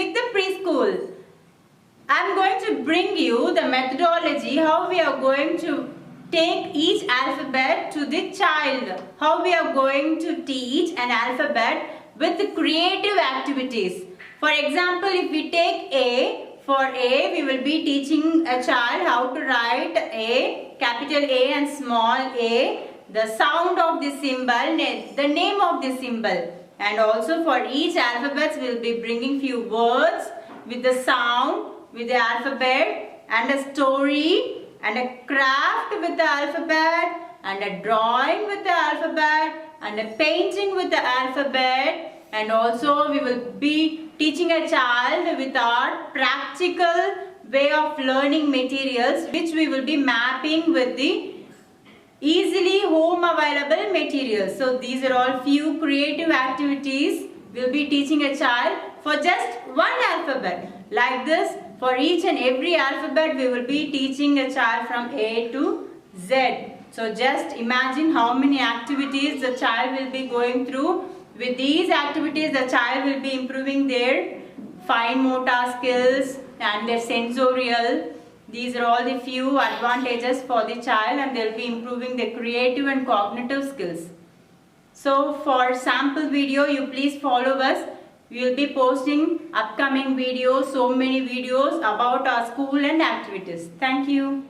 Clique the preschool. I'm going to bring you the methodology how we are going to take each alphabet to the child. How we are going to teach an alphabet with creative activities. For example, if we take A, for A we will be teaching a child how to write A, capital A and small a, the sound of the symbol, the name of the symbol. And also for each alphabet we will be bringing few words with the sound, with the alphabet, and a story, and a craft with the alphabet, and a drawing with the alphabet, and a painting with the alphabet. And also we will be teaching a child with our practical way of learning materials, which we will be mapping with the easily home available materials. So these are all few creative activities we will be teaching a child for just one alphabet. Like this, for each and every alphabet we will be teaching a child from A to Z. So just imagine how many activities the child will be going through. With these activities the child will be improving their fine motor skills and their sensorial. These are all the few advantages for the child, and they will be improving their creative and cognitive skills. So for sample video, you please follow us. We will be posting upcoming videos, so many videos about our school and activities. Thank you.